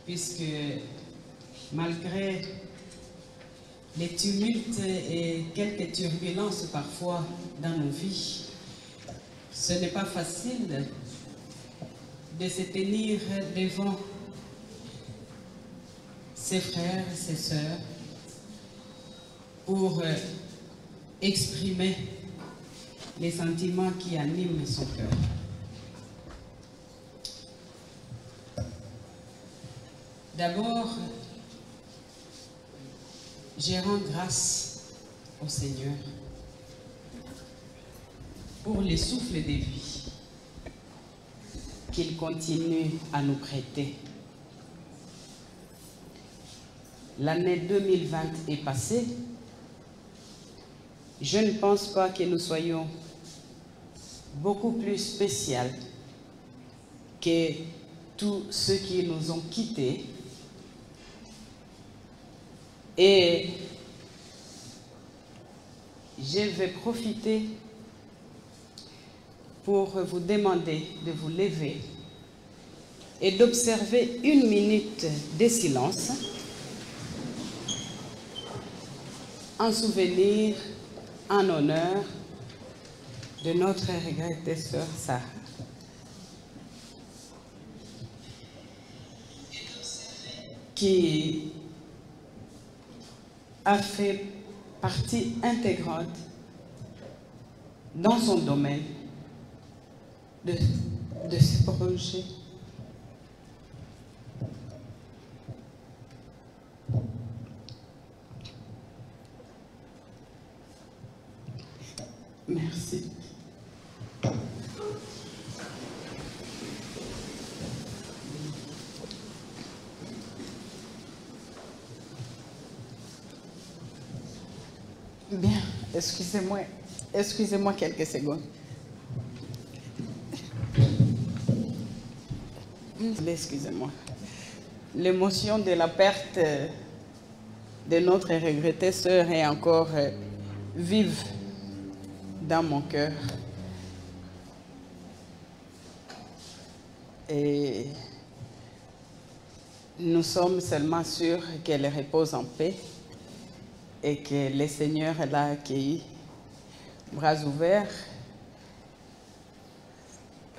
puisque malgré les tumultes et quelques turbulences parfois dans nos vies, ce n'est pas facile de se tenir devant ses frères et ses sœurs pour exprimer les sentiments qui animent son cœur. D'abord, je rends grâce au Seigneur pour les souffles de vie qu'il continue à nous prêter. L'année 2020 est passée. Je ne pense pas que nous soyons beaucoup plus spéciaux que tous ceux qui nous ont quittés. Et je vais profiter pour vous demander de vous lever et d'observer 1 minute de silence en souvenir, en honneur de notre regrettée sœur Sarah. Qui a fait partie intégrante dans son domaine de ce projet. Merci. Bien, excusez-moi quelques secondes. Excusez-moi. L'émotion de la perte de notre regrettée sœur est encore vive dans mon cœur. Et nous sommes seulement sûrs qu'elle repose en paix et que le Seigneur l'a accueilli, bras ouverts,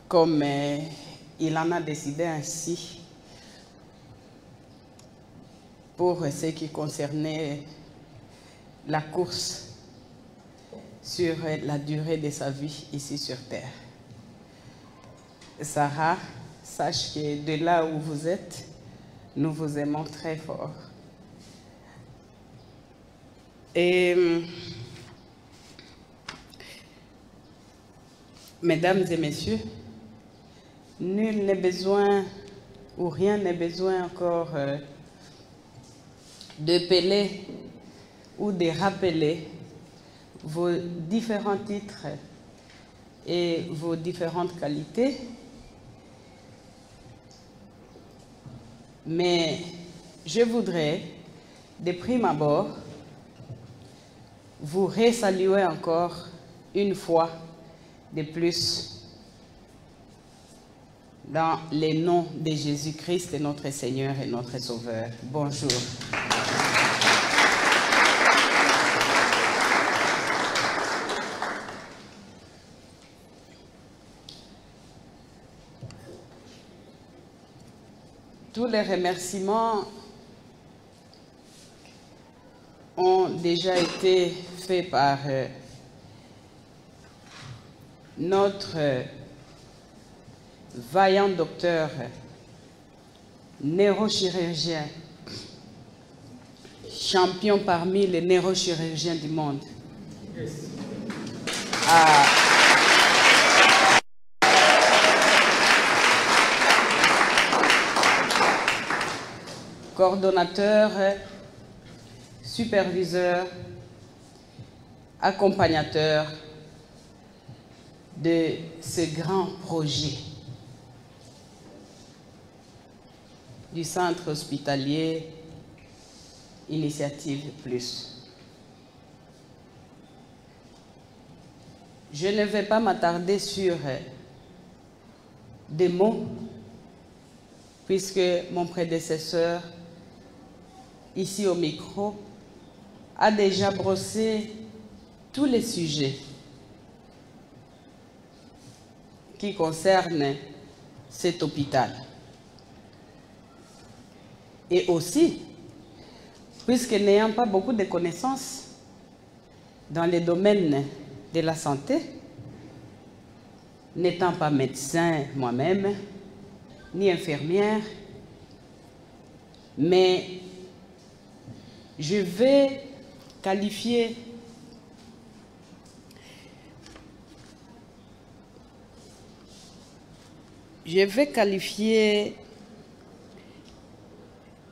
comme il en a décidé ainsi pour ce qui concernait la course sur la durée de sa vie ici sur terre. Sarah, sache que de là où vous êtes, nous vous aimons très fort. Et mesdames et messieurs, nul n'est besoin ou rien n'est besoin encore de peler ou de rappeler vos différents titres et vos différentes qualités. Mais je voudrais, de prime abord, vous resaluer encore une fois de plus dans les noms de Jésus-Christ, notre Seigneur et notre Sauveur. Bonjour. Tous les remerciements ont déjà été faits par notre vaillant docteur neurochirurgien, champion parmi les neurochirurgiens du monde. Coordonnateur, superviseur, accompagnateur de ce grand projet du centre hospitalier Initiative Plus. Je ne vais pas m'attarder sur des mots puisque mon prédécesseur, ici au micro, a déjà brossé tous les sujets qui concernent cet hôpital. Et aussi, puisque n'ayant pas beaucoup de connaissances dans les domaines de la santé, n'étant pas médecin moi-même, ni infirmière, mais je vais qualifier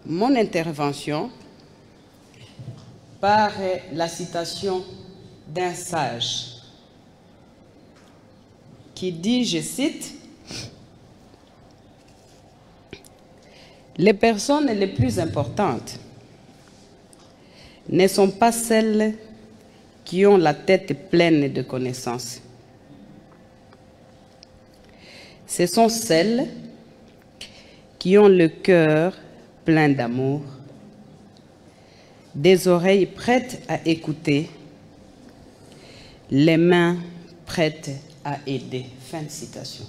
mon intervention par la citation d'un sage qui dit, je cite, « Les personnes les plus importantes ne sont pas celles qui ont la tête pleine de connaissances. Ce sont celles qui ont le cœur plein d'amour, des oreilles prêtes à écouter, les mains prêtes à aider. » Fin de citation.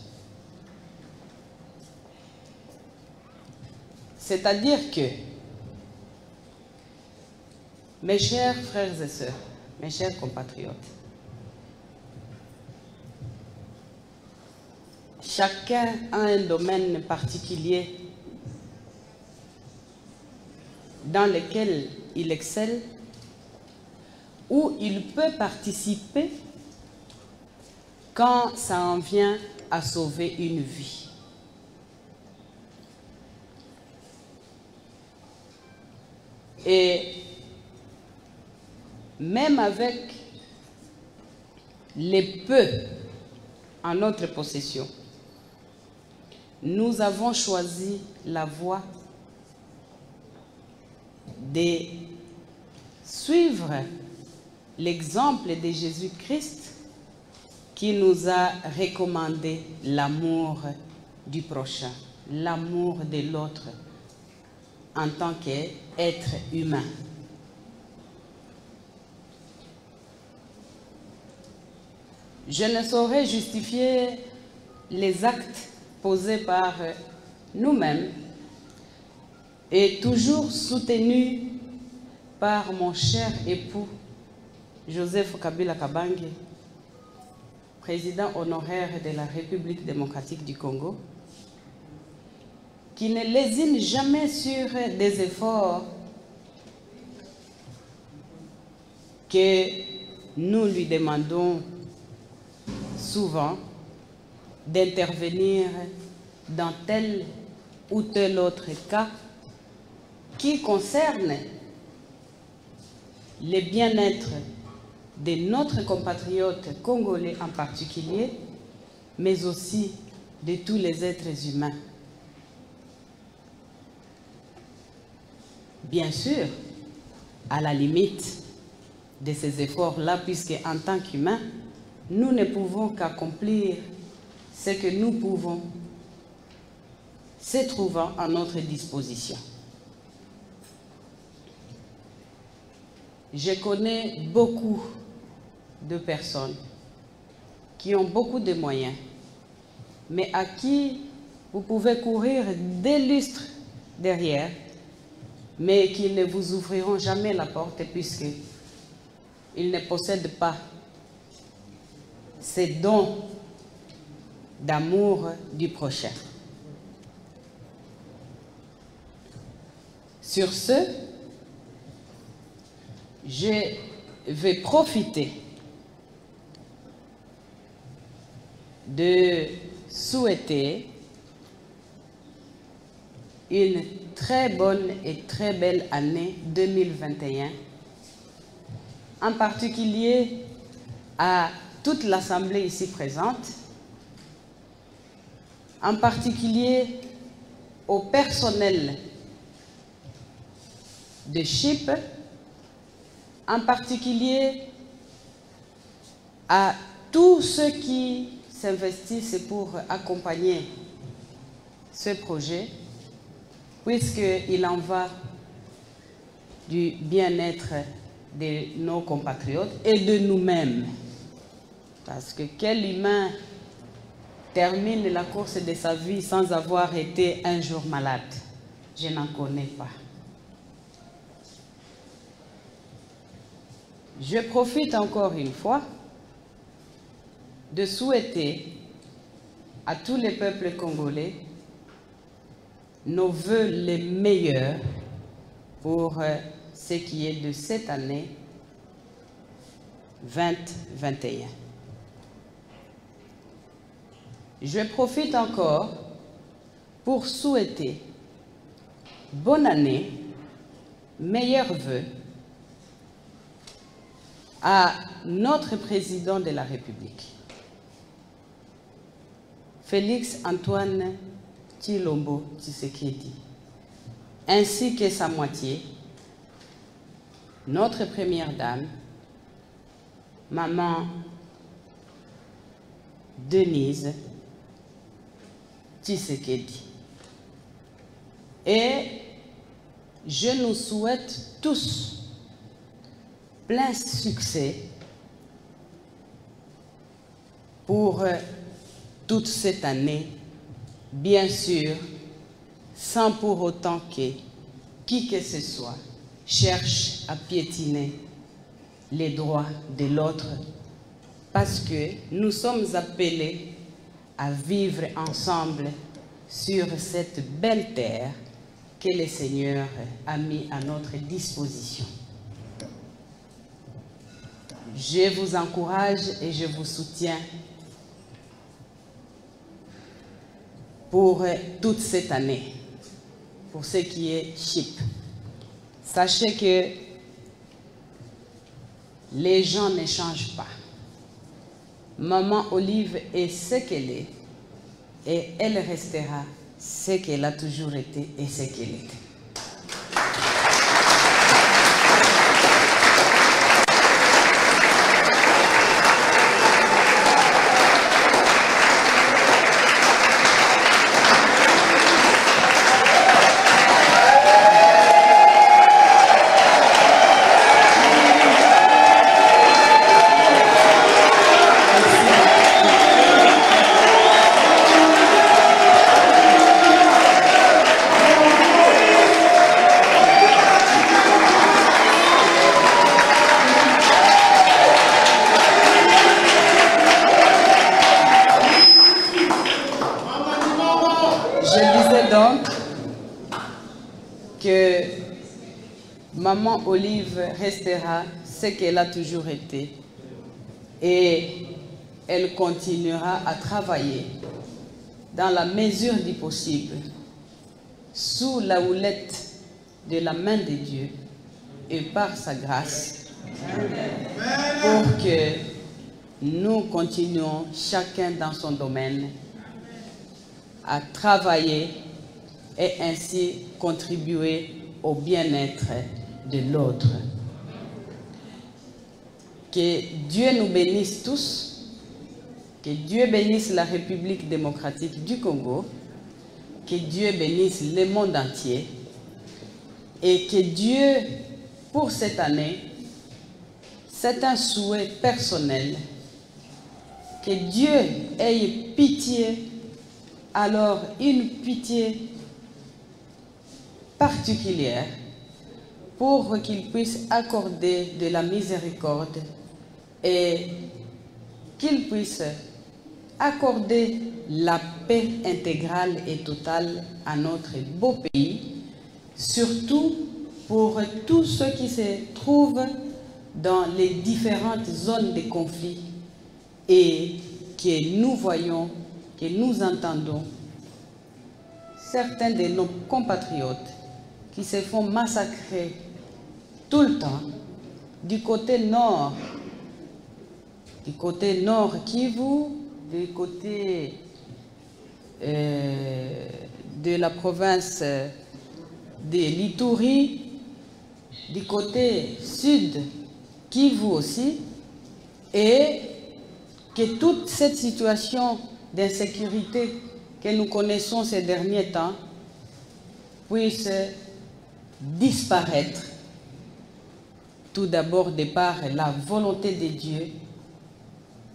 C'est-à-dire que, mes chers frères et sœurs, mes chers compatriotes, chacun a un domaine particulier dans lequel il excelle, où il peut participer quand ça en vient à sauver une vie. Et même avec les peu en notre possession, nous avons choisi la voie de suivre l'exemple de Jésus-Christ qui nous a recommandé l'amour du prochain, l'amour de l'autre en tant qu'être humain. Je ne saurais justifier les actes posés par nous-mêmes et toujours soutenus par mon cher époux Joseph Kabila Kabange, président honoraire de la République démocratique du Congo, qui ne lésine jamais sur des efforts que nous lui demandons souvent d'intervenir dans tel ou tel autre cas qui concerne le bien-être de notre compatriote congolais en particulier, mais aussi de tous les êtres humains. Bien sûr, à la limite de ces efforts-là, puisque en tant qu'humains, nous ne pouvons qu'accomplir ce que nous pouvons, se trouvant à notre disposition. Je connais beaucoup de personnes qui ont beaucoup de moyens, mais à qui vous pouvez courir des lustres derrière, mais qui ne vous ouvriront jamais la porte puisqu'ils ne possèdent pas ces dons d'amour du prochain. Sur ce, je vais profiter de souhaiter une très bonne et très belle année 2021, en particulier à toute l'Assemblée ici présente, en particulier au personnel de CHIP, en particulier à tous ceux qui s'investissent pour accompagner ce projet, puisqu'il en va du bien-être de nos compatriotes et de nous-mêmes. Parce que quel humain termine la course de sa vie sans avoir été un jour malade? Je n'en connais pas. Je profite encore une fois de souhaiter à tous les peuples congolais nos vœux les meilleurs pour ce qui est de cette année 2021. Je profite encore pour souhaiter bonne année, meilleurs vœux à notre président de la République, Félix Antoine Tshilombo Tshisekedi, ainsi que sa moitié, notre première dame, Maman Denise Tshisekedi. Et je nous souhaite tous plein succès pour toute cette année, bien sûr, sans pour autant que qui que ce soit cherche à piétiner les droits de l'autre, parce que nous sommes appelés à vivre ensemble sur cette belle terre que le Seigneur a mis à notre disposition. Je vous encourage et je vous soutiens pour toute cette année, pour ce qui est CHIP. Sachez que les gens ne changent pas. Maman Olive est ce qu'elle est et elle restera ce qu'elle a toujours été et ce qu'elle était. Que Maman Olive restera ce qu'elle a toujours été et elle continuera à travailler dans la mesure du possible sous la houlette de la main de Dieu et par sa grâce pour que nous continuions chacun dans son domaine à travailler et ainsi contribuer au bien-être de l'autre. Que Dieu nous bénisse tous, que Dieu bénisse la République démocratique du Congo, que Dieu bénisse le monde entier et que Dieu, pour cette année, c'est un souhait personnel, que Dieu ait pitié, alors une pitié particulière pour qu'il puisse accorder de la miséricorde et qu'il puisse accorder la paix intégrale et totale à notre beau pays, surtout pour tous ceux qui se trouvent dans les différentes zones de conflit et que nous voyons, que nous entendons, certains de nos compatriotes qui se font massacrer tout le temps du côté nord Kivu, du côté de la province de l'Ituri, du côté sud Kivu aussi, et que toute cette situation d'insécurité que nous connaissons ces derniers temps puisse disparaître. Tout d'abord, de par la volonté de Dieu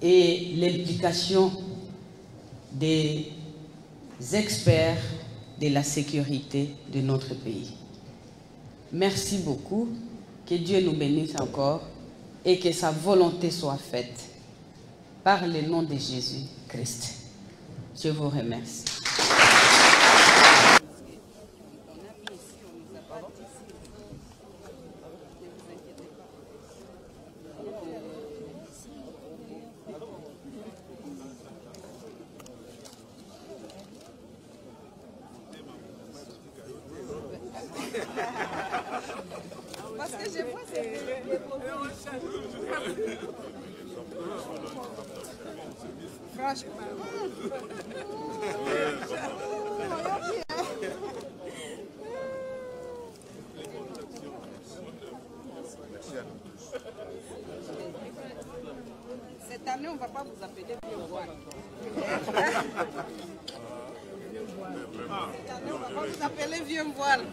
et l'implication des experts de la sécurité de notre pays. Merci beaucoup, que Dieu nous bénisse encore et que sa volonté soit faite par le nom de Jésus-Christ. Je vous remercie. Parce que je vois c'est franchement. Cette année, on ne va pas vous appeler vieux voile. Cette année, on ne va pas vous appeler vieux voile.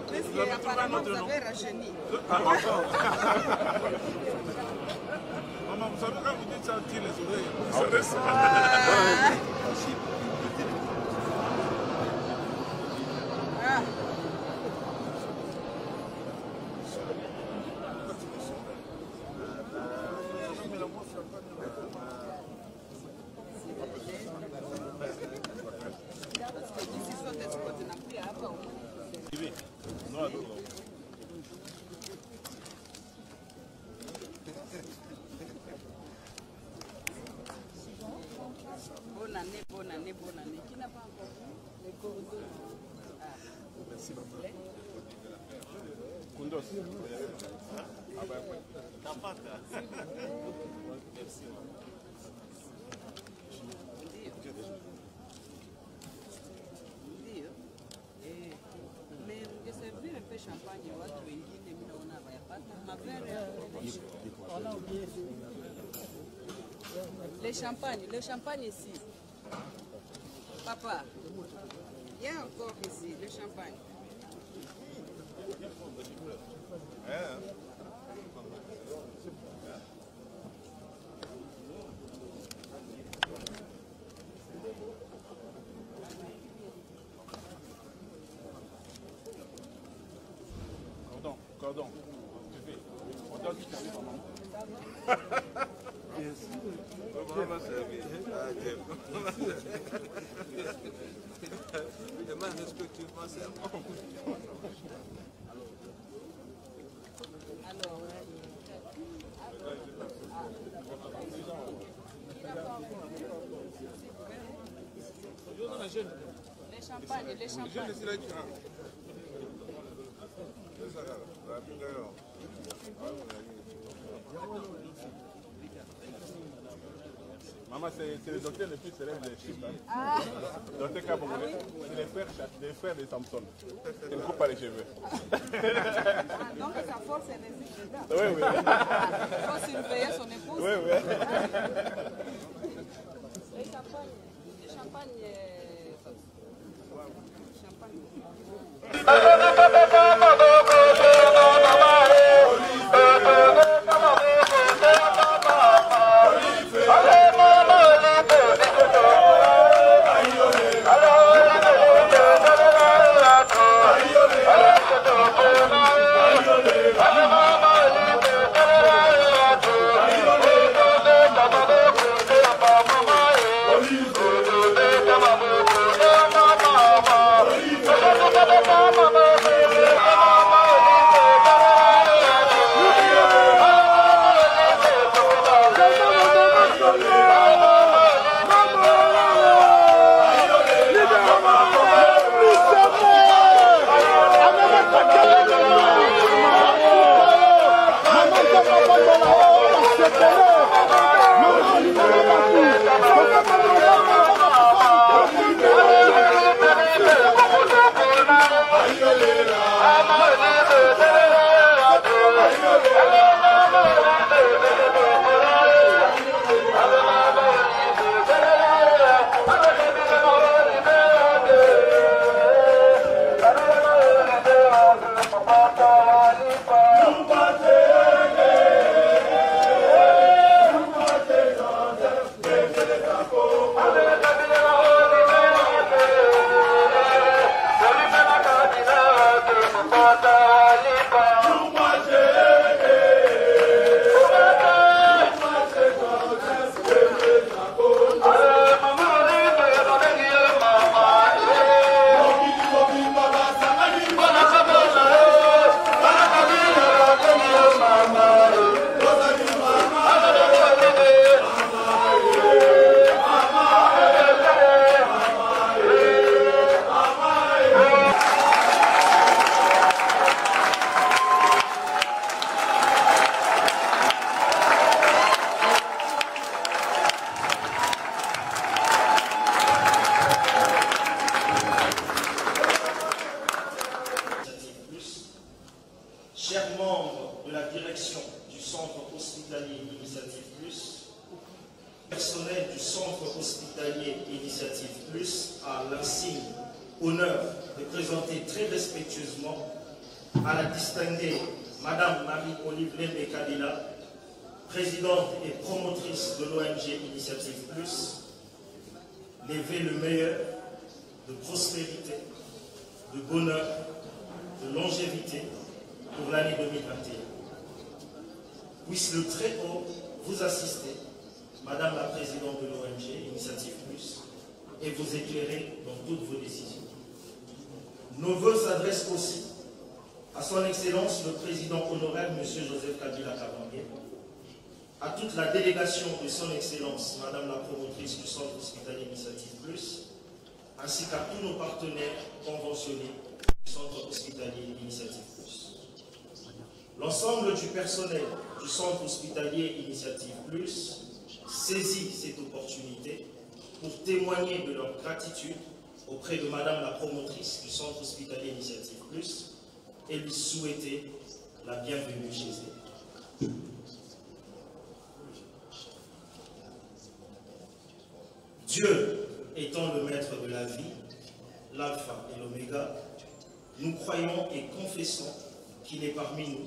Parce qu'apparemment, vous avez rajeuni. Maman, vous savez quand vous dites ça, on tire les oreilles. Bonne année, bonne année, bonne année. Qui n'a pas encore vu les corridors? Merci, maman. Kundos. Ah ben, merci, maman. Mais je servir un peu de champagne, watu wengine mimi naona hayapata. Mavere le champagne ici. Papa, il y a encore ici le champagne. Cordon. Tu fais. On doit tout servir, maman. Maman servir. Demain, respectivement, c'est Les champagnes, les champagnes. Maman, c'est le docteur le plus célèbre des chiffres. Hein. Docteur Kabongolais, c'est les frères de Samson. Il ne coupe pas les cheveux. Donc sa force est résiste dedans. Oui, oui. Il faut surveiller son épouse. Oui, oui. Les champagnes. Mama. Chers membres de la direction du Centre hospitalier Initiative Plus, personnel du Centre hospitalier Initiative Plus a l'insigne honneur de présenter très respectueusement à la distinguée Madame Marie-Olive Lembe-Kadila, présidente et promotrice de l'ONG Initiative Plus, les vœux le meilleur de prospérité, de bonheur, de longévité pour l'année 2021. Puisse le Très-Haut vous assister, Madame la Présidente de l'ONG Initiative Plus, et vous éclairer dans toutes vos décisions. Nos vœux s'adressent aussi à son Excellence le Président honoraire, M. Joseph Kabila Kabange, à toute la délégation de son Excellence, Madame la Promotrice du Centre hospitalier Initiative Plus, ainsi qu'à tous nos partenaires conventionnés du Centre hospitalier Initiative Plus. L'ensemble du personnel du Centre hospitalier Initiative Plus saisit cette opportunité pour témoigner de leur gratitude auprès de Madame la Promotrice du Centre hospitalier Initiative Plus et lui souhaiter la bienvenue chez elle. Dieu étant le maître de la vie, l'alpha et l'oméga, nous croyons et confessons qu'il est parmi nous.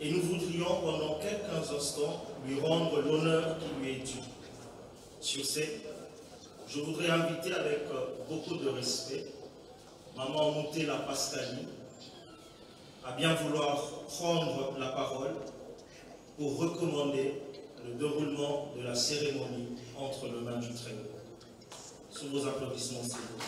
Et nous voudrions pendant quelques instants lui rendre l'honneur qui lui est dû. Sur ce, je voudrais inviter avec beaucoup de respect Maman Moutela Pascali à bien vouloir prendre la parole pour recommander le déroulement de la cérémonie entre les mains du Très-Haut. Sous vos applaudissements, s'il vous plaît.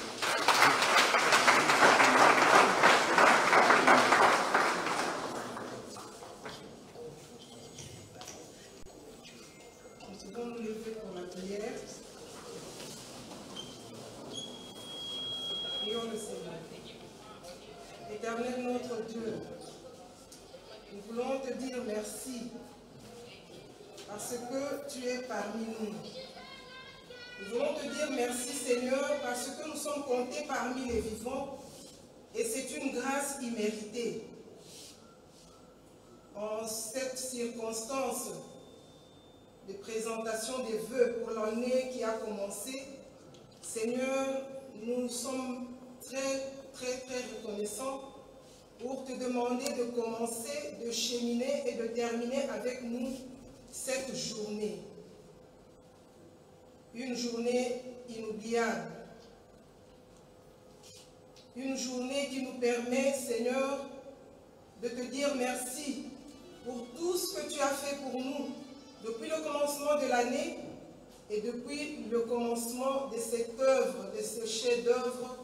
Nous allons nous lever pour la prière. Prions le Seigneur. Éternel notre Dieu, nous voulons te dire merci parce que tu es parmi nous. Nous voulons te dire merci Seigneur parce que nous sommes comptés parmi les vivants et c'est une grâce imméritée. En cette circonstance de présentation des vœux pour l'année qui a commencé, Seigneur, nous sommes très reconnaissants pour te demander de commencer, de cheminer et de terminer avec nous cette journée. Une journée inoubliable. Une journée qui nous permet, Seigneur, de te dire merci pour tout ce que tu as fait pour nous depuis le commencement de l'année et depuis le commencement de cette œuvre, de ce chef-d'œuvre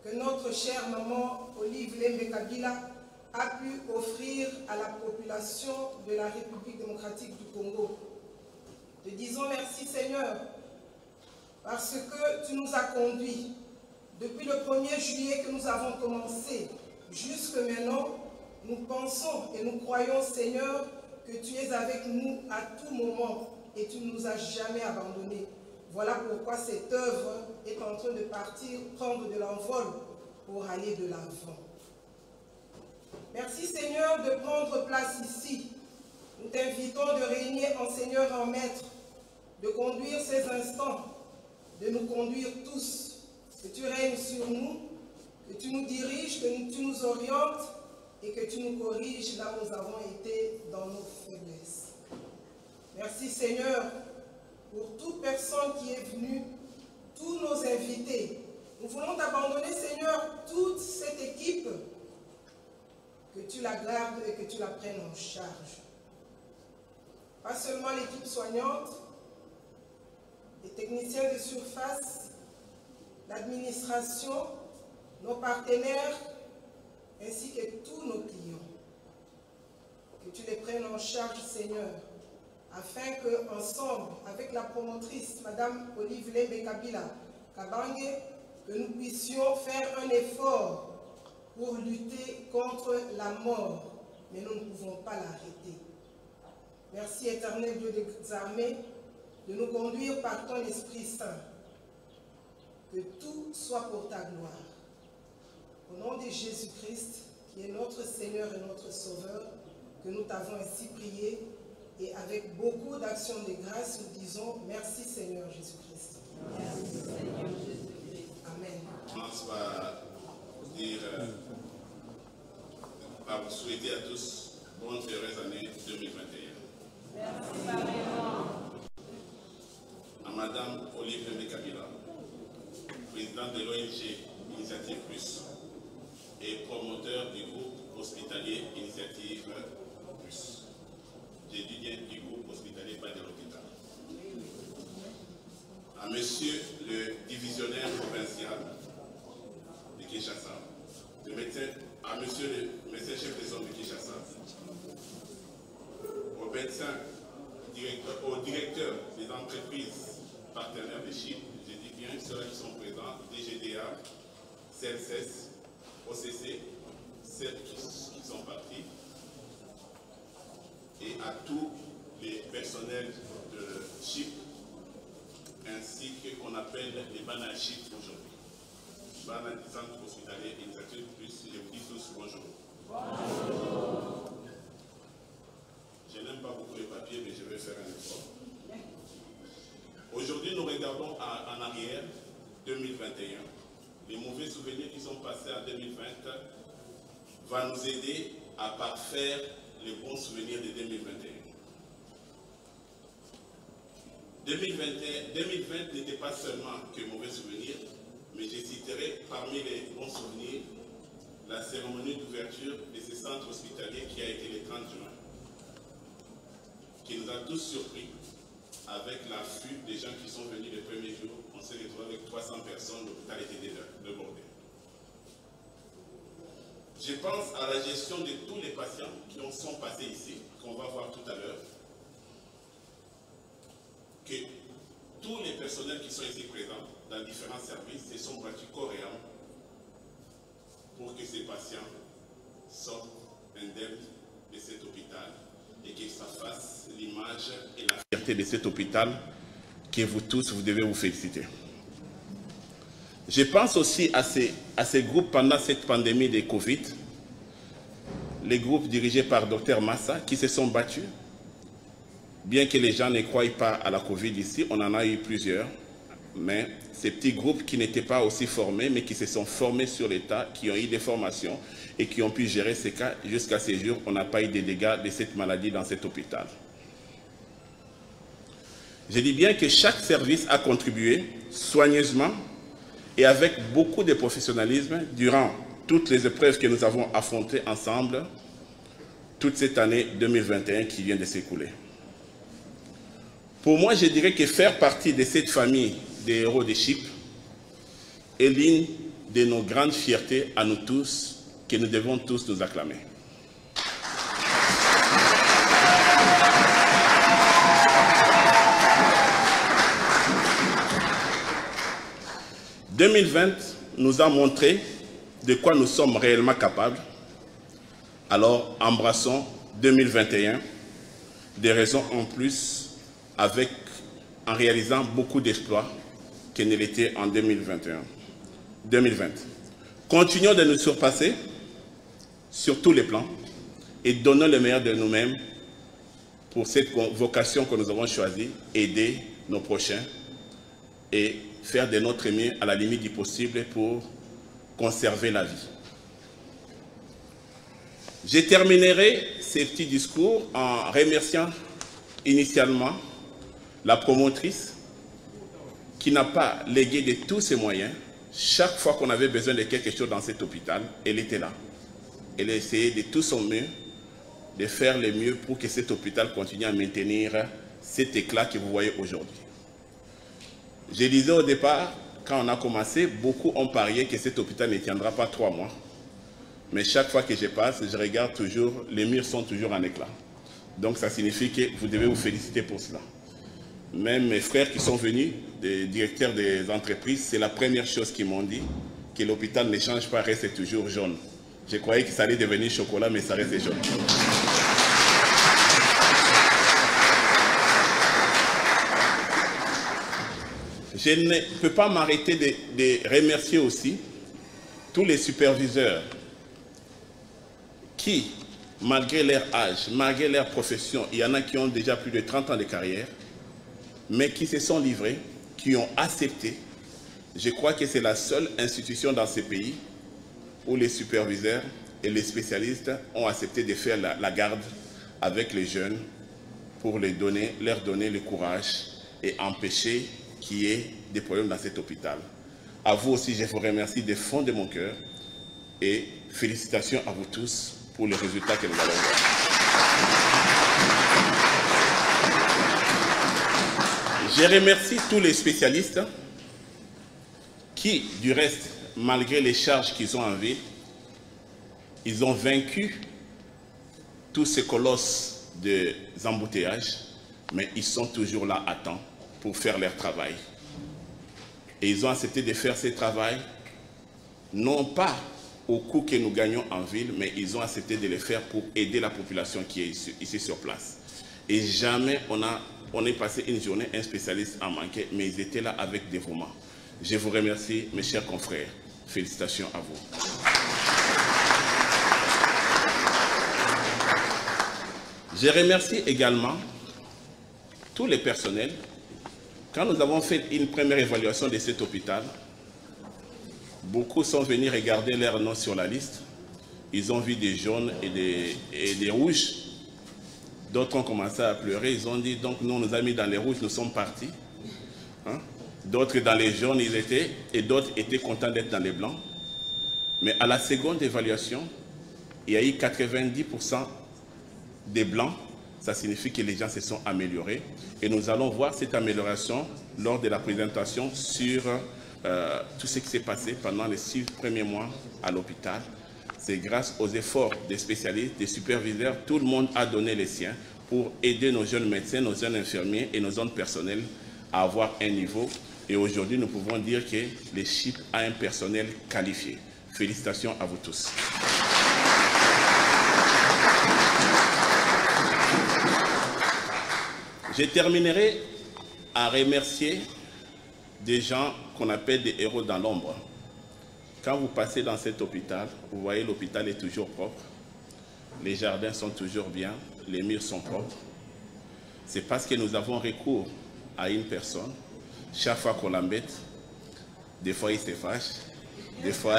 que notre chère maman Olive Lembe-Kadila a pu offrir à la population de la République démocratique du Congo. Te disons merci Seigneur, parce que tu nous as conduits depuis le 1er juillet que nous avons commencé jusque maintenant. Nous pensons et nous croyons Seigneur que tu es avec nous à tout moment et tu ne nous as jamais abandonnés. Voilà pourquoi cette œuvre est en train de partir, prendre de l'envol pour aller de l'avant. Merci Seigneur de prendre place ici. Nous t'invitons de régner en Seigneur, en Maître, de conduire ces instants, de nous conduire tous, que tu règnes sur nous, que tu nous diriges, que tu nous orientes et que tu nous corriges là où nous avons été dans nos faiblesses. Merci Seigneur pour toute personne qui est venue, tous nos invités. Nous voulons t'abandonner Seigneur, toute cette équipe, que tu la gardes et que tu la prennes en charge. Pas seulement l'équipe soignante, les techniciens de surface, l'administration, nos partenaires, ainsi que tous nos clients. Que tu les prennes en charge, Seigneur, afin qu'ensemble, avec la promotrice, Madame Olive Lembe Kabila Kabange, que nous puissions faire un effort pour lutter contre la mort, mais nous ne pouvons pas l'arrêter. Merci, éternel Dieu des armées, de nous conduire par ton Esprit Saint. Que tout soit pour ta gloire. Au nom de Jésus-Christ, qui est notre Seigneur et notre Sauveur, que nous t'avons ainsi prié, et avec beaucoup d'actions de grâce, nous disons merci Seigneur Jésus-Christ. Merci Seigneur Jésus-Christ. Amen. Je commence par dire, par vous souhaiter à tous bonne et heureuse année 2021. Merci pareillement. À Madame Olive Lembe Kabila, présidente de l'ONG Initiative Plus et promoteur du groupe hospitalier Initiative Plus. J'ai dit bien du groupe hospitalier, pas de l'hôpital. À Monsieur le divisionnaire provincial de Kinshasa, à Monsieur le médecin chef de zone de Kinshasa, au médecin directeur, au directeur des entreprises partenaires de Chypre, je dis bien ceux-là qui sont présents, DGDA, CLCS, OCC, celles qui sont partis, et à tous les personnels de Chypre, ainsi que qu'on appelle les Bana Chypre aujourd'hui. Bana du centre hospitalier Initiative Plus, je vous dis tous bonjour. Bonjour. Je n'aime pas beaucoup les papiers, mais je vais faire un effort. Aujourd'hui, nous regardons en arrière 2021. Les mauvais souvenirs qui sont passés en 2020 vont nous aider à parfaire les bons souvenirs de 2021. 2020 n'était pas seulement que mauvais souvenirs, mais je citerai parmi les bons souvenirs la cérémonie d'ouverture de ce centre hospitalier qui a été le 30 juin, qui nous a tous surpris avec l'afflux des gens qui sont venus le premier jour. On s'est retrouvé avec 300 personnes, l'hôpital était déjà débordé. Je pense à la gestion de tous les patients qui sont passés ici, qu'on va voir tout à l'heure, que tous les personnels qui sont ici présents dans différents services se sont battus corps et âme pour que ces patients sortent indemnes de cet hôpital et que ça fasse l'image et la fierté de cet hôpital que vous tous, vous devez vous féliciter. Je pense aussi à ces groupes pendant cette pandémie de Covid, les groupes dirigés par Dr Massa qui se sont battus. Bien que les gens ne croient pas à la Covid ici, on en a eu plusieurs, mais ces petits groupes qui n'étaient pas aussi formés, mais qui se sont formés sur l'État, qui ont eu des formations et qui ont pu gérer ces cas, jusqu'à ces jours, on n'a pas eu de dégâts de cette maladie dans cet hôpital. Je dis bien que chaque service a contribué soigneusement et avec beaucoup de professionnalisme durant toutes les épreuves que nous avons affrontées ensemble toute cette année 2021 qui vient de s'écouler. Pour moi, je dirais que faire partie de cette famille des héros de Chypre est l'une de nos grandes fiertés à nous tous, que nous devons tous nous acclamer. « 2020 nous a montré de quoi nous sommes réellement capables. Alors, embrassons 2021, des raisons en plus, en réalisant beaucoup d'exploits que ne l'était en 2020. Continuons de nous surpasser sur tous les plans et donnons le meilleur de nous-mêmes pour cette vocation que nous avons choisie, aider nos prochains et faire de notre mieux à la limite du possible pour conserver la vie. Je terminerai ces petits discours en remerciant initialement la promotrice qui n'a pas légué de tous ses moyens. Chaque fois qu'on avait besoin de quelque chose dans cet hôpital, elle était là. Elle a essayé de tout son mieux, de faire le mieux pour que cet hôpital continue à maintenir cet éclat que vous voyez aujourd'hui. Je disais au départ, quand on a commencé, beaucoup ont parié que cet hôpital ne tiendra pas 3 mois. Mais chaque fois que je passe, je regarde toujours, les murs sont toujours en éclat. Donc ça signifie que vous devez vous féliciter pour cela. Même mes frères qui sont venus, des directeurs des entreprises, c'est la première chose qu'ils m'ont dit, que l'hôpital ne change pas, reste toujours jaune. Je croyais que ça allait devenir chocolat, mais ça reste jaune. Je ne peux pas m'arrêter de remercier aussi tous les superviseurs qui, malgré leur âge, malgré leur profession, il y en a qui ont déjà plus de 30 ans de carrière, mais qui se sont livrés, qui ont accepté. Je crois que c'est la seule institution dans ce pays où les superviseurs et les spécialistes ont accepté de faire la garde avec les jeunes pour leur donner le courage et empêcher qu'il y ait des problèmes dans cet hôpital. À vous aussi, je vous remercie du fond de mon cœur et félicitations à vous tous pour les résultats que nous allons voir. Je remercie tous les spécialistes qui, du reste, malgré les charges qu'ils ont en ville, ils ont vaincu tous ces colosses des embouteillages, mais ils sont toujours là à temps pour faire leur travail. Et ils ont accepté de faire ce travail, non pas au coût que nous gagnons en ville, mais ils ont accepté de le faire pour aider la population qui est ici sur place. Et jamais on est passé une journée, un spécialiste en manquait, mais ils étaient là avec dévouement. Je vous remercie, mes chers confrères. Félicitations à vous. Je remercie également tous les personnels. Quand nous avons fait une première évaluation de cet hôpital, beaucoup sont venus regarder leurs noms sur la liste. Ils ont vu des jaunes et des rouges. D'autres ont commencé à pleurer. Ils ont dit, donc nous, on nous a mis dans les rouges, nous sommes partis. Hein? D'autres dans les jaunes, ils étaient, et d'autres étaient contents d'être dans les blancs. Mais à la seconde évaluation, il y a eu 90% des blancs. Ça signifie que les gens se sont améliorés. Et nous allons voir cette amélioration lors de la présentation sur tout ce qui s'est passé pendant les 6 premiers mois à l'hôpital. C'est grâce aux efforts des spécialistes, des superviseurs, tout le monde a donné les siens pour aider nos jeunes médecins, nos jeunes infirmiers et nos autres personnels à avoir un niveau. Et aujourd'hui, nous pouvons dire que les CHIP a un personnel qualifié. Félicitations à vous tous. Je terminerai à remercier des gens qu'on appelle des héros dans l'ombre. Quand vous passez dans cet hôpital, vous voyez l'hôpital est toujours propre, les jardins sont toujours bien, les murs sont propres. C'est parce que nous avons recours à une personne. Chaque fois qu'on l'embête, des fois il se fâche, des fois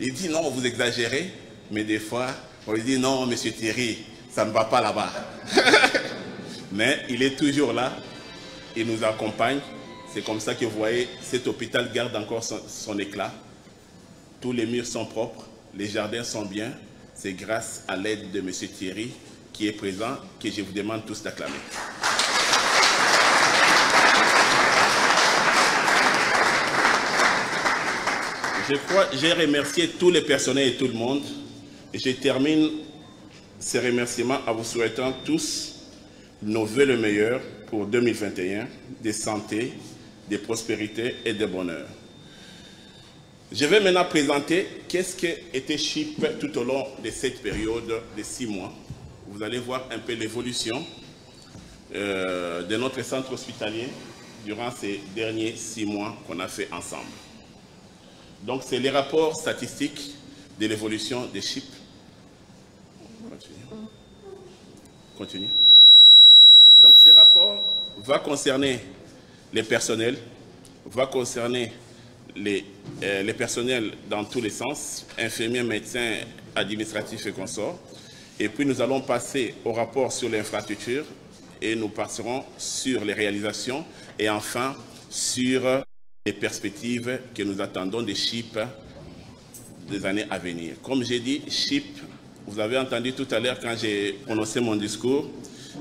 il dit non, vous exagérez, mais des fois on lui dit non, monsieur Thierry, ça ne va pas là-bas. Mais il est toujours là, il nous accompagne. C'est comme ça que vous voyez, cet hôpital garde encore son éclat. Tous les murs sont propres, les jardins sont bien. C'est grâce à l'aide de M. Thierry qui est présent que je vous demande tous d'acclamer. J'ai remercié tous les personnels et tout le monde. Et je termine ces remerciements en vous souhaitant tous nos vœux le meilleur pour 2021, de santé, de prospérité et de bonheur. Je vais maintenant présenter qu'est-ce qu'était CHIP tout au long de cette période de 6 mois. Vous allez voir un peu l'évolution de notre centre hospitalier durant ces derniers 6 mois qu'on a fait ensemble. Donc, c'est les rapports statistiques de l'évolution des CHIP. Continue. Donc, ces rapports vont concerner les personnels, vont concerner les personnels dans tous les sens, infirmiers, médecins, administratifs et consorts. Et puis nous allons passer au rapport sur l'infrastructure et nous passerons sur les réalisations et enfin sur les perspectives que nous attendons des CHIP des années à venir. Comme j'ai dit, CHIP, vous avez entendu tout à l'heure quand j'ai prononcé mon discours,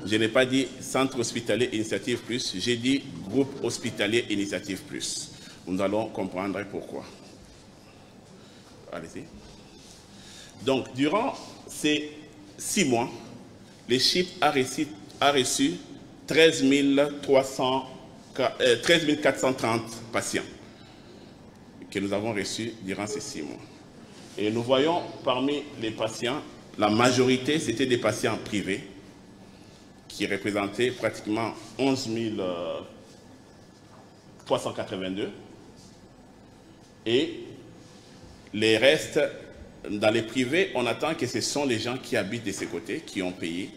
je n'ai pas dit Centre Hospitalier Initiative Plus, j'ai dit Groupe Hospitalier Initiative Plus. Nous allons comprendre pourquoi. Allez-y. Donc, durant ces 6 mois, les CHIP a reçu 13 430 patients que nous avons reçus durant ces 6 mois. Et nous voyons parmi les patients, la majorité, c'était des patients privés qui représentaient pratiquement 11 382. Et les restes, dans les privés, on attend que ce sont les gens qui habitent de ces côtés, qui ont payé.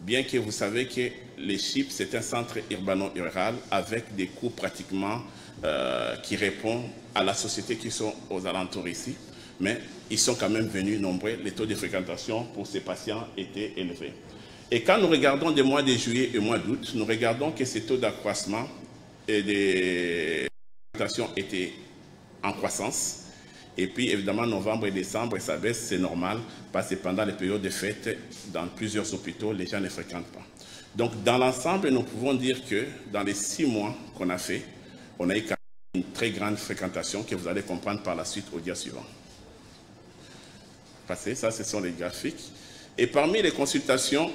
Bien que vous savez que les CHIP, c'est un centre urbano-rural avec des coûts pratiquement qui répondent à la société qui sont aux alentours ici. Mais ils sont quand même venus nombreux. Les taux de fréquentation pour ces patients étaient élevés. Et quand nous regardons des mois de juillet et mois d'août, nous regardons que ces taux d'accroissement et de fréquentation étaient en croissance. Et puis, évidemment, novembre et décembre, ça baisse, c'est normal, parce que pendant les périodes de fête, dans plusieurs hôpitaux, les gens ne fréquentent pas. Donc, dans l'ensemble, nous pouvons dire que dans les 6 mois qu'on a fait, on a eu une très grande fréquentation que vous allez comprendre par la suite au dia suivant. Passez, ça, ce sont les graphiques. Et parmi les consultations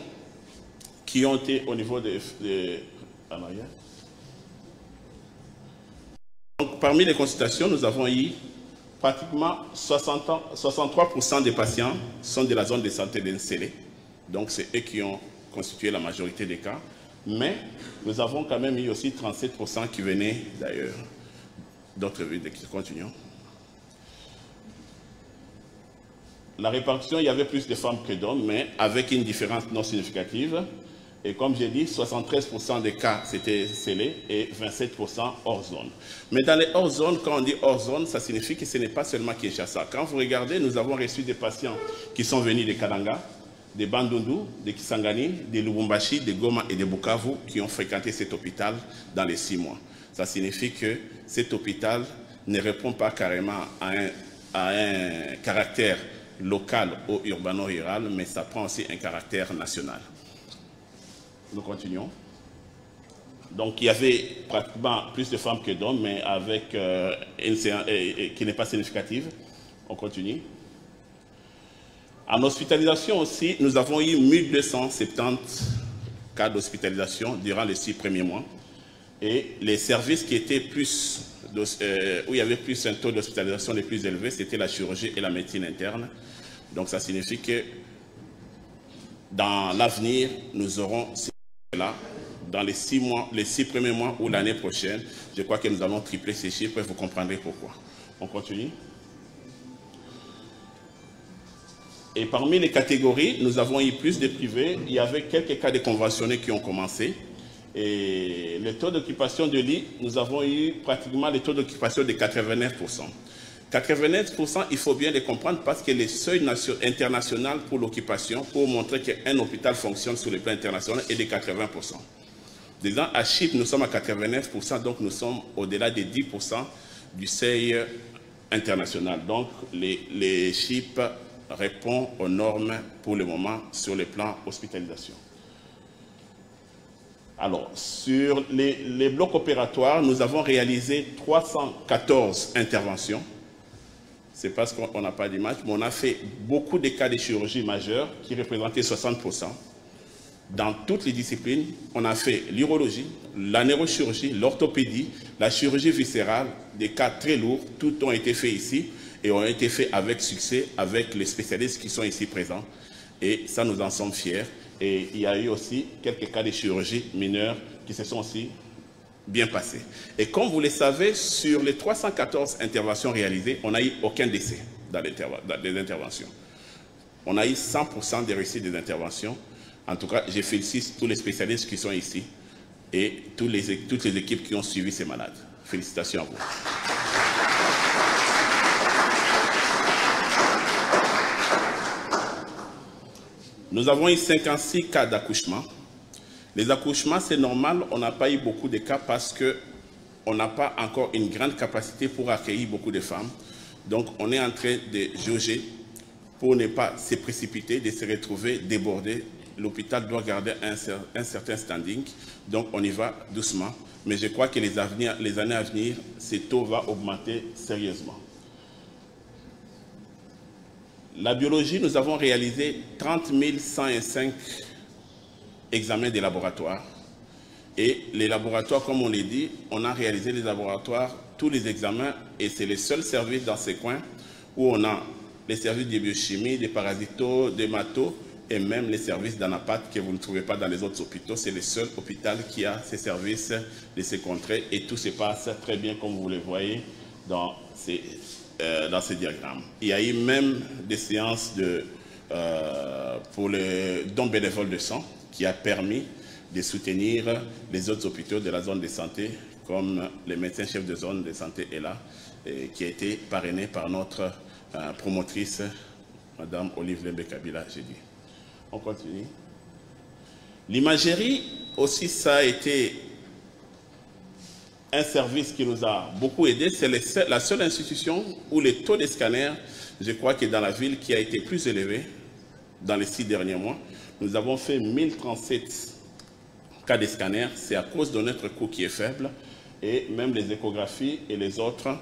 qui ont été au niveau de en arrière. Donc, parmi les consultations, nous avons eu pratiquement 63% des patients sont de la zone de santé d'Ensélé. Donc, c'est eux qui ont constitué la majorité des cas. Mais nous avons quand même eu aussi 37% qui venaient d'ailleurs d'autres villes. Continuons. La répartition, il y avait plus de femmes que d'hommes, mais avec une différence non significative. Et comme j'ai dit, 73% des cas, c'était scellé et 27% hors zone. Mais dans les hors zones, quand on dit hors zone, ça signifie que ce n'est pas seulement Kinshasa. Quand vous regardez, nous avons reçu des patients qui sont venus de Kananga, de Bandundu, de Kisangani, de Lubumbashi, de Goma et de Bukavu qui ont fréquenté cet hôpital dans les 6 mois. Ça signifie que cet hôpital ne répond pas carrément à un caractère local ou urbano-rural, mais ça prend aussi un caractère national. Nous continuons. Donc, il y avait pratiquement plus de femmes que d'hommes, mais avec qui n'est pas significative. On continue. En hospitalisation aussi, nous avons eu 1270 cas d'hospitalisation durant les 6 premiers mois. Et les services qui étaient plus, où il y avait plus un taux d'hospitalisation les plus élevés, c'était la chirurgie et la médecine interne. Donc, ça signifie que dans l'avenir, nous aurons là, dans les 6 premiers mois ou l'année prochaine, je crois que nous allons tripler ces chiffres et vous comprendrez pourquoi. On continue. Et parmi les catégories, nous avons eu plus de privés. Il y avait quelques cas de conventionnés qui ont commencé. Et le taux d'occupation de lit, nous avons eu pratiquement le taux d'occupation de 89%. 89%, il faut bien les comprendre parce que les seuils internationaux pour l'occupation, pour montrer qu'un hôpital fonctionne sur le plan international, est de 80%. Déjà, à CHIP, nous sommes à 89%, donc nous sommes au-delà de 10% du seuil international. Donc, les CHIP répondent aux normes pour le moment sur le plan hospitalisation. Alors, sur les blocs opératoires, nous avons réalisé 314 interventions. C'est parce qu'on n'a pas d'image, mais on a fait beaucoup de cas de chirurgie majeure qui représentaient 60%. Dans toutes les disciplines, on a fait l'urologie, la neurochirurgie, l'orthopédie, la chirurgie viscérale, des cas très lourds. Tout ont été faits ici et ont été faits avec succès avec les spécialistes qui sont ici présents. Et ça, nous en sommes fiers. Et il y a eu aussi quelques cas de chirurgie mineure qui se sont aussi bien passés. Et comme vous le savez, sur les 314 interventions réalisées, on n'a eu aucun décès dans les interventions. On a eu 100% des réussites des interventions. En tout cas, je félicite tous les spécialistes qui sont ici et toutes les équipes qui ont suivi ces malades. Félicitations à vous. Nous avons eu 56 cas d'accouchement. Les accouchements, c'est normal, on n'a pas eu beaucoup de cas parce qu'on n'a pas encore une grande capacité pour accueillir beaucoup de femmes. Donc, on est en train de jauger pour ne pas se précipiter, de se retrouver débordé. L'hôpital doit garder un certain standing, donc on y va doucement. Mais je crois que les années à venir, ce taux va augmenter sérieusement. La biologie, nous avons réalisé 30 105 examens de laboratoire. Et les laboratoires, comme on l'a dit, on a réalisé les laboratoires, tous les examens, et c'est le seul service dans ces coins où on a les services de biochimie, de parasito, de mato, et même les services d'anapath que vous ne trouvez pas dans les autres hôpitaux. C'est le seul hôpital qui a ces services de ces contrées et tout se passe très bien comme vous le voyez dans ces diagrammes. Il y a eu même des séances pour le don bénévole de sang qui a permis de soutenir les autres hôpitaux de la zone de santé comme le médecin chef de zone de santé est là, qui a été parrainé par notre promotrice, Madame Olive Lembe-Kabila, j'ai dit. On continue. L'imagerie aussi, ça a été un service qui nous a beaucoup aidé. C'est la seule institution où le taux de scanners, je crois que dans la ville, qui a été plus élevé dans les 6 derniers mois. Nous avons fait 1037 cas de scanners. C'est à cause de notre coût qui est faible. Et même les échographies et les autres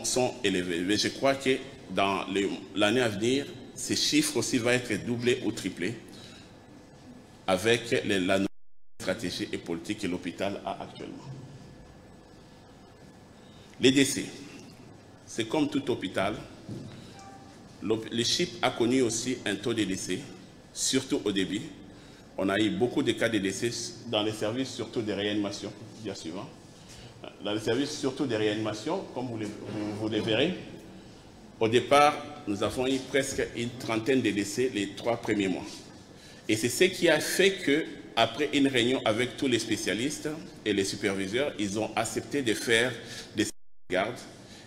sont élevés. Mais je crois que dans l'année à venir, ces chiffres aussi vont être doublés ou triplés avec la nouvelle stratégie et politique que l'hôpital a actuellement. Les décès, c'est comme tout hôpital. Le CHIP a connu aussi un taux de décès, surtout au début. On a eu beaucoup de cas de décès dans les services, surtout de réanimation, bien suivant. Dans les services, surtout de réanimation, comme vous le verrez, au départ, nous avons eu presque une trentaine de décès les 3 premiers mois. Et c'est ce qui a fait qu'après une réunion avec tous les spécialistes et les superviseurs, ils ont accepté de faire des gardes.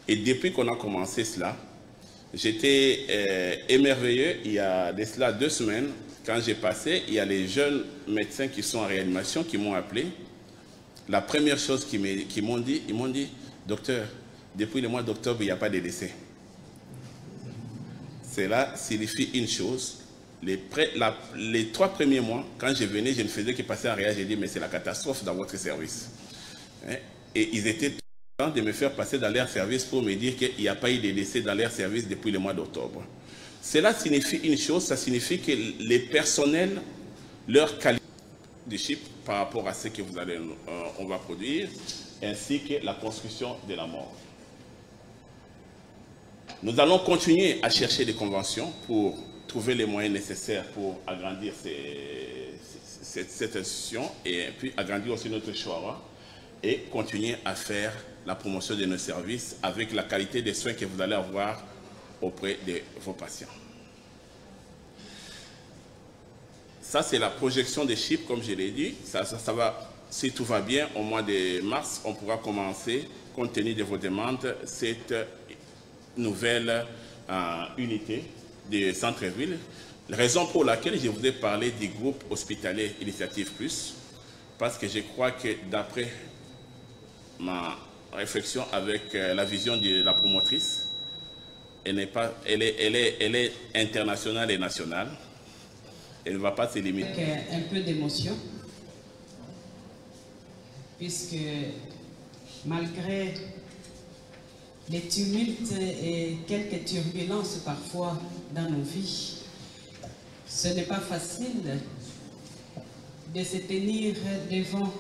Et depuis qu'on a commencé cela, j'étais émerveillé. Il y a de cela 2 semaines, quand j'ai passé, il y a les jeunes médecins qui sont en réanimation qui m'ont appelé. La première chose qu'ils m'ont dit, ils m'ont dit, docteur, depuis le mois d'octobre, il n'y a pas de décès. Cela signifie une chose. Les 3 premiers mois, quand je venais, je ne faisais que passer en réa. J'ai dit, mais c'est la catastrophe dans votre service. Et ils étaient contents de me faire passer dans leur service pour me dire qu'il n'y a pas eu de décès dans leur service depuis le mois d'octobre. Cela signifie une chose, ça signifie que les personnels, leur qualité de chip par rapport à ce que on va produire, ainsi que la construction de la mort. Nous allons continuer à chercher des conventions pour trouver les moyens nécessaires pour agrandir cette institution et puis agrandir aussi notre choix et continuer à faire la promotion de nos services avec la qualité des soins que vous allez avoir auprès de vos patients. Ça, c'est la projection des chiffres, comme je l'ai dit. Ça va, si tout va bien, au mois de mars, on pourra commencer, compte tenu de vos demandes, cette nouvelle unité de centre-ville. La raison pour laquelle je vous ai parlé du groupe hospitalier Initiative Plus, parce que je crois que d'après ma réflexion avec la vision de la promotrice, elle est internationale et nationale. Elle ne va pas se limiter. Avec un peu d'émotion, puisque malgré les tumultes et quelques turbulences parfois dans nos vies, ce n'est pas facile de se tenir devant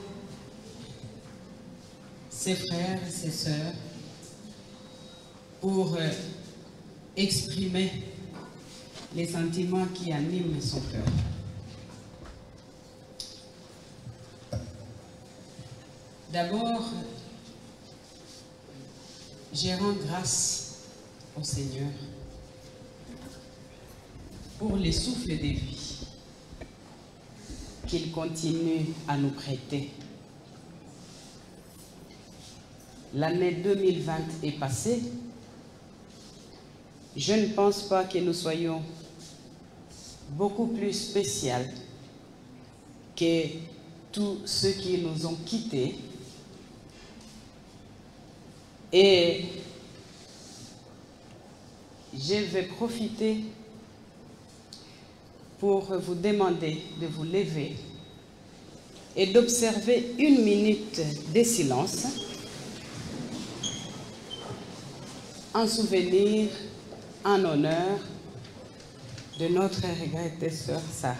ses frères et ses sœurs pour exprimer les sentiments qui animent son cœur. D'abord, je rends grâce au Seigneur pour les souffles de vie qu'il continue à nous prêter. L'année 2020 est passée. Je ne pense pas que nous soyons beaucoup plus spécial que tous ceux qui nous ont quittés. Et je vais profiter pour vous demander de vous lever et d'observer 1 minute de silence en souvenir, en honneur de notre regrettée sœur Sarah.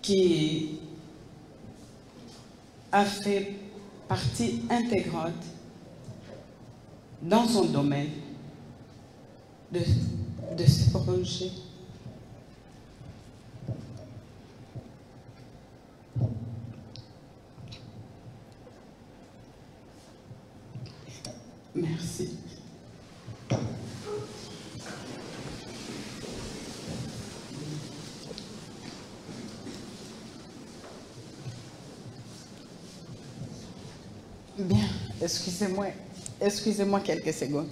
Qui a fait partie intégrante dans son domaine de ce projet. Merci. Bien, excusez-moi quelques secondes.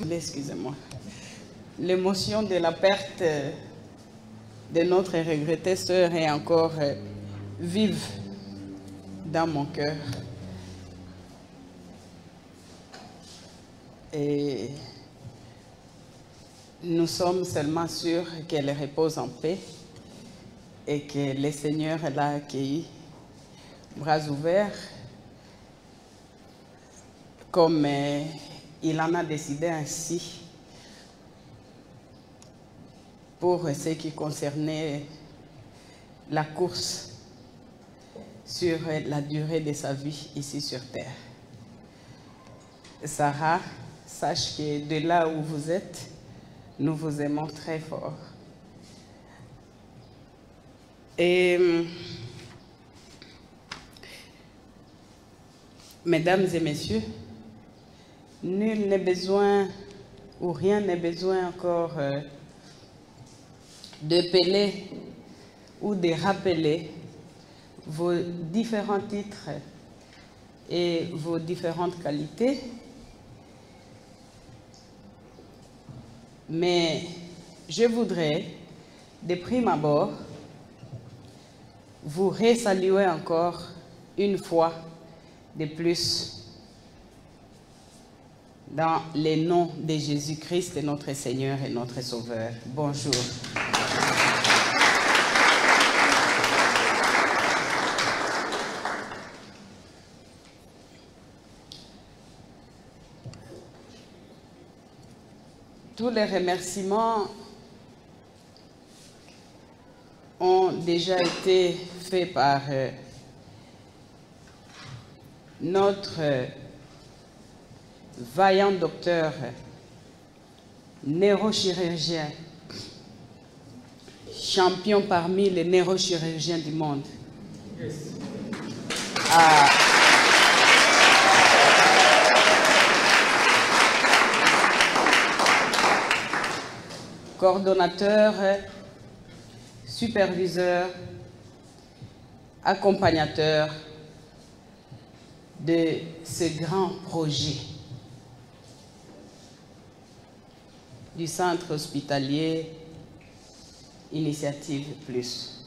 Excusez-moi. L'émotion de la perte de notre regrettée sœur est encore vive dans mon cœur. Et nous sommes seulement sûrs qu'elle repose en paix et que le Seigneur l'a accueillie bras ouverts comme il en a décidé ainsi pour ce qui concernait la course sur la durée de sa vie ici sur terre. Sarah, sache que de là où vous êtes, nous vous aimons très fort. Et mesdames et messieurs, nul n'est besoin ou rien n'est besoin encore de peler ou de rappeler vos différents titres et vos différentes qualités. Mais je voudrais, de prime abord, vous resaluer encore une fois de plus dans le nom de Jésus-Christ, notre Seigneur et notre Sauveur. Bonjour. Tous les remerciements ont déjà été faits par notre vaillant docteur, neurochirurgien, champion parmi les neurochirurgiens du monde. Yes. Coordonnateur, superviseur, accompagnateur de ce grand projet du centre hospitalier Initiative Plus.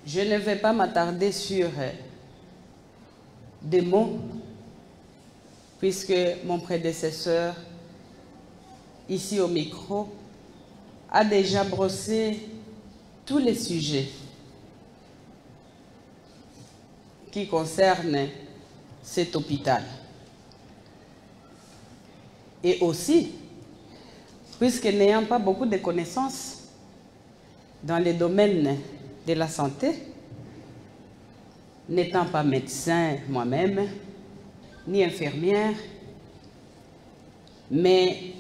Je ne vais pas m'attarder sur des mots, puisque mon prédécesseur, ici au micro, a déjà brossé tous les sujets qui concernent cet hôpital. Et aussi, puisque n'ayant pas beaucoup de connaissances dans les domaines de la santé, n'étant pas médecin moi-même, ni infirmière, mais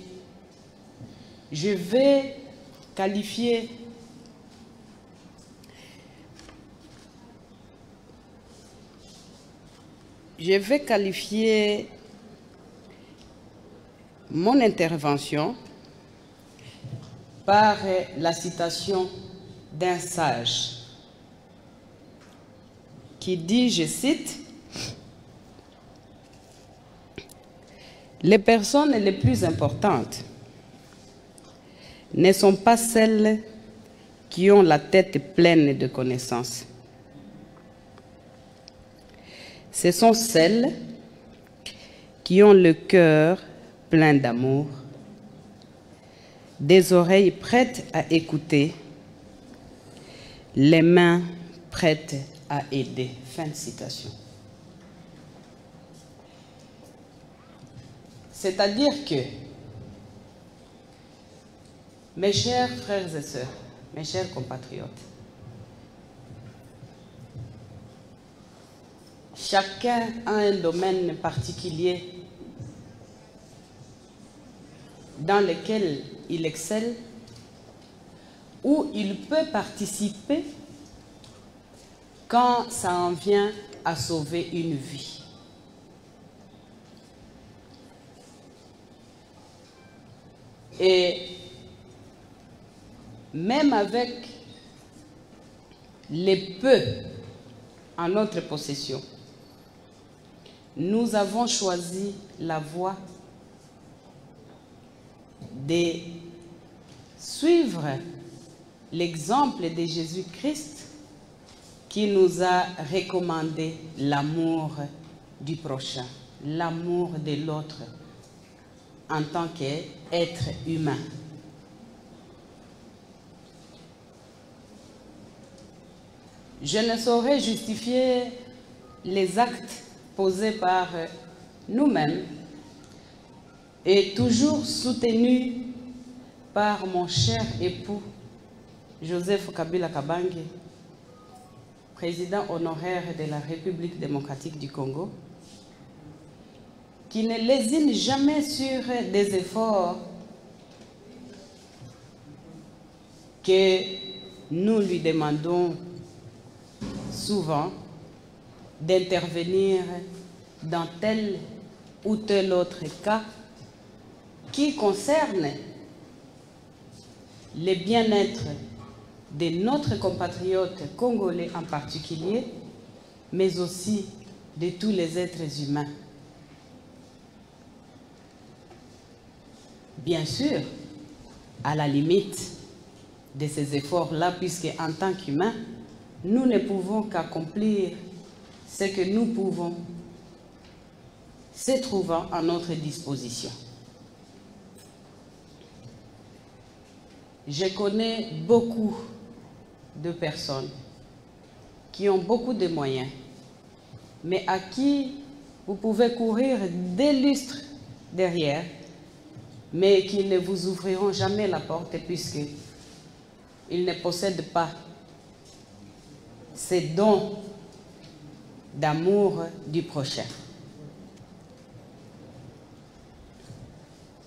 je vais qualifier mon intervention par la citation d'un sage qui dit, je cite, « Les personnes les plus importantes ne sont pas celles qui ont la tête pleine de connaissances. Ce sont celles qui ont le cœur plein d'amour, des oreilles prêtes à écouter, les mains prêtes à aider. » Fin de citation. C'est-à-dire que, mes chers frères et sœurs, mes chers compatriotes, chacun a un domaine particulier dans lequel il excelle, où il peut participer quand ça en vient à sauver une vie. Et même avec les peu en notre possession, nous avons choisi la voie de suivre l'exemple de Jésus-Christ qui nous a recommandé l'amour du prochain, l'amour de l'autre en tant qu'être humain. Je ne saurais justifier les actes posés par nous-mêmes et toujours soutenus par mon cher époux Joseph Kabila Kabange, président honoraire de la République démocratique du Congo, qui ne lésine jamais sur des efforts que nous lui demandons souvent d'intervenir dans tel ou tel autre cas qui concerne le bien-être de notre compatriote congolais en particulier, mais aussi de tous les êtres humains. Bien sûr, à la limite de ces efforts-là, puisque en tant qu'humains, nous ne pouvons qu'accomplir ce que nous pouvons, se trouvant à notre disposition. Je connais beaucoup de personnes qui ont beaucoup de moyens, mais à qui vous pouvez courir des lustres derrière, mais qui ne vous ouvriront jamais la porte puisqu'ils ne possèdent pas ces dons d'amour du prochain.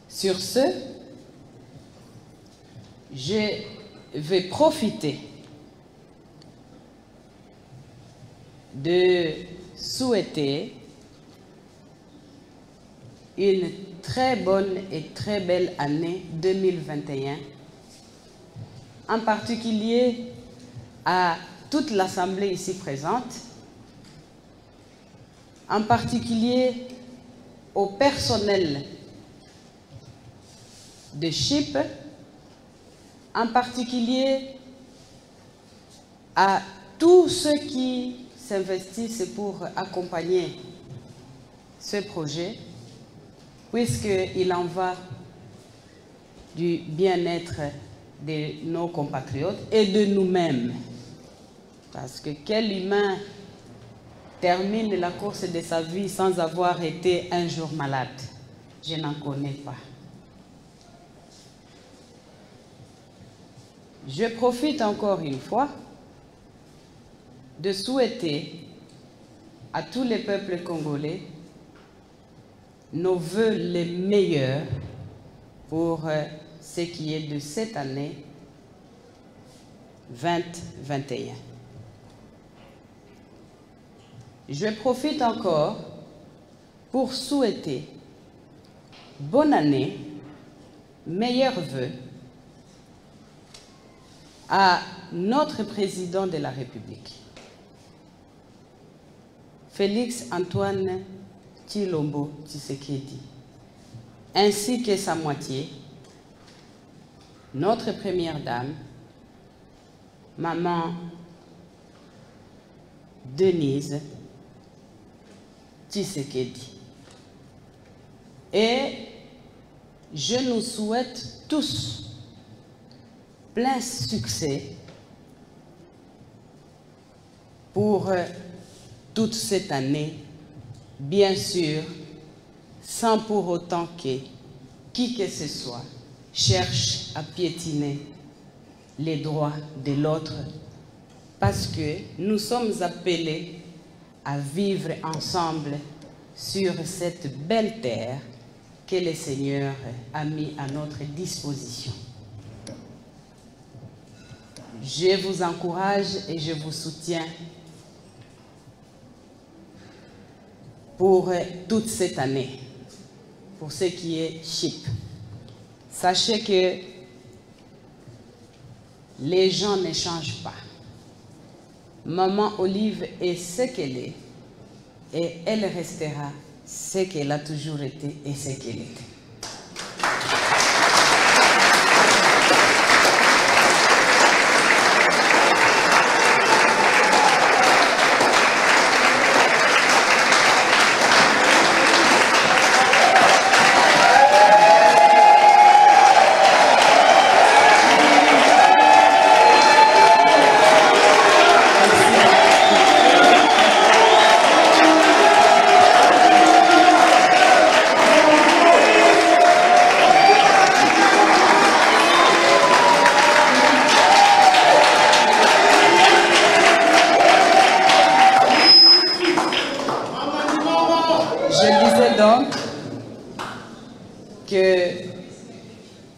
Sur ce, je vais profiter de souhaiter une très bonne et très belle année 2021, en particulier à toute l'Assemblée ici présente, en particulier au personnel de CHIP, en particulier à tous ceux qui s'investissent pour accompagner ce projet, puisqu'il en va du bien-être de nos compatriotes et de nous-mêmes. Parce que quel humain termine la course de sa vie sans avoir été un jour malade? Je n'en connais pas. Je profite encore une fois de souhaiter à tous les peuples congolais nos vœux les meilleurs pour ce qui est de cette année 2021. Je profite encore pour souhaiter bonne année, meilleurs vœux à notre président de la République, Félix Antoine Tshilombo Tshisekedi, ainsi que sa moitié, notre première dame, Maman Denise Tshisekedi. Et je nous souhaite tous plein succès pour toute cette année, bien sûr, sans pour autant que qui que ce soit cherche à piétiner les droits de l'autre, parce que nous sommes appelés à vivre ensemble sur cette belle terre que le Seigneur a mis à notre disposition. Je vous encourage et je vous soutiens pour toute cette année, pour ce qui est CHIP. Sachez que les gens ne changent pas. Maman Olive est ce qu'elle est et elle restera ce qu'elle a toujours été et ce qu'elle était.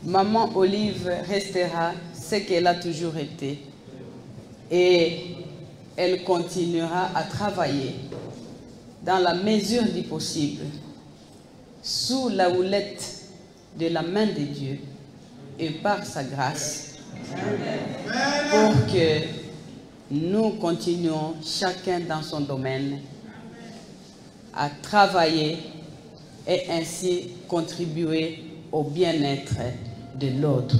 Maman Olive restera ce qu'elle a toujours été et elle continuera à travailler dans la mesure du possible sous la houlette de la main de Dieu et par sa grâce pour que nous continuions chacun dans son domaine à travailler et ainsi contribuer au bien-être de l'autre.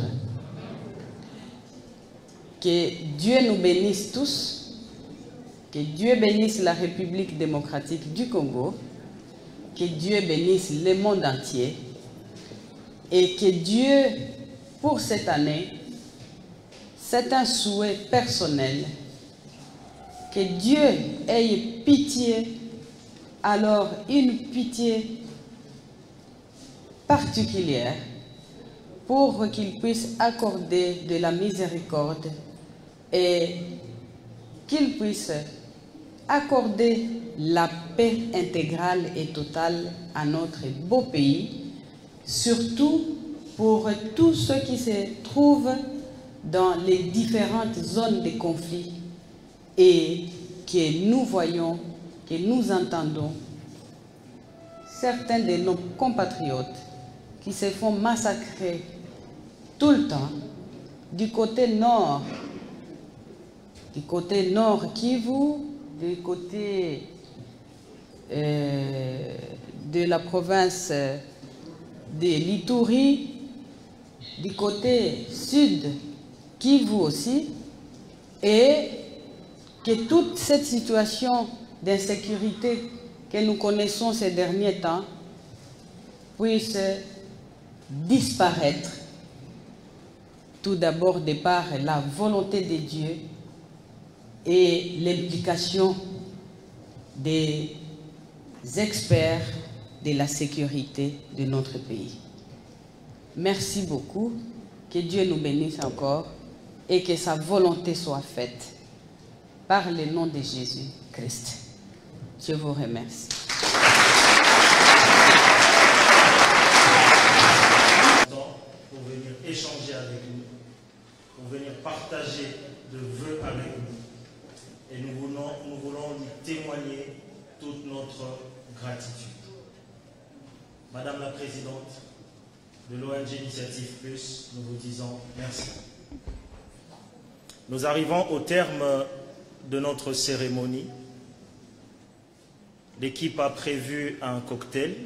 Que Dieu nous bénisse tous, que Dieu bénisse la République démocratique du Congo, que Dieu bénisse le monde entier et que Dieu, pour cette année, c'est un souhait personnel, que Dieu ait pitié, alors une pitié particulière, pour qu'il puisse accorder de la miséricorde et qu'il puisse accorder la paix intégrale et totale à notre beau pays, surtout pour tous ceux qui se trouvent dans les différentes zones de conflit et que nous voyons, que nous entendons certains de nos compatriotes qui se font massacrer tout le temps du côté nord Kivu, du côté de la province de l'Ituri, du côté sud Kivu aussi, et que toute cette situation d'insécurité que nous connaissons ces derniers temps puisse disparaître, tout d'abord de par la volonté de Dieu et l'implication des experts de la sécurité de notre pays. Merci beaucoup, que Dieu nous bénisse encore et que sa volonté soit faite par le nom de Jésus-Christ. Je vous remercie. Pour venir échanger avec nous, pour venir partager de vœux avec nous. Et nous voulons lui témoigner toute notre gratitude. Madame la Présidente de l'ONG Initiative Plus, nous vous disons merci. Nous arrivons au terme de notre cérémonie. L'équipe a prévu un cocktail.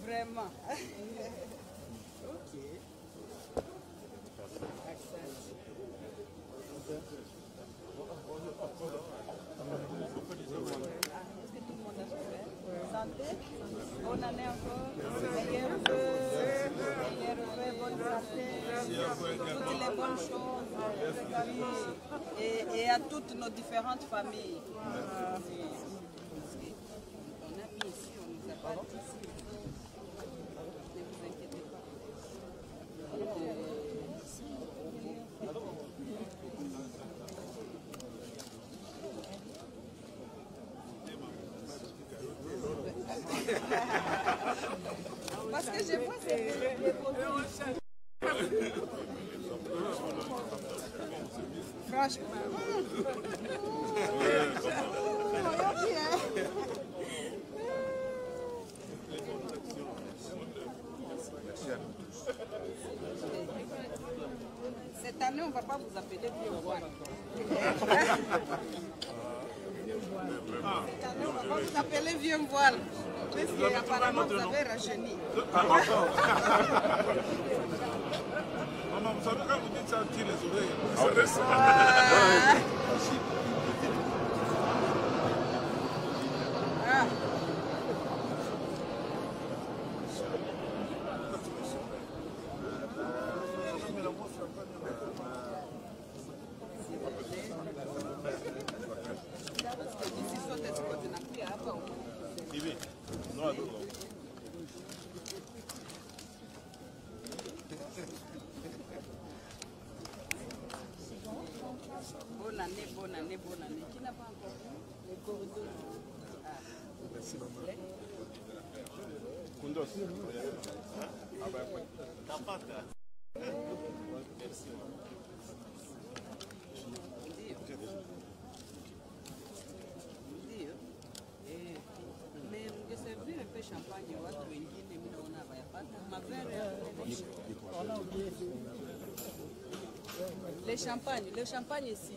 Vraiment. Santé, bonne année encore, meilleurs vœux, bonne santé, toutes les bonnes choses, et à toutes nos différentes familles. On a mis ici, on nous a pas dit ici. Ne vous inquiétez pas. Parce que je vois c'est franchement. Cette année, on ne va pas vous appeler vieux voile. Cette année, on ne va pas vous appeler vieux voile. Parce qu'apparemment, vous avez rajeuni. Maman, vous savez quand vous dites ça, on tire les oreilles. Bonne année, bonne année, bonne année. Qui n'a pas encore vu les corridors? Merci maman. Kundos. Ah ben oui. Merci. Mais je servi un peu champagne watu wengine mnaona hawayapata mavere. Les champagnes ici.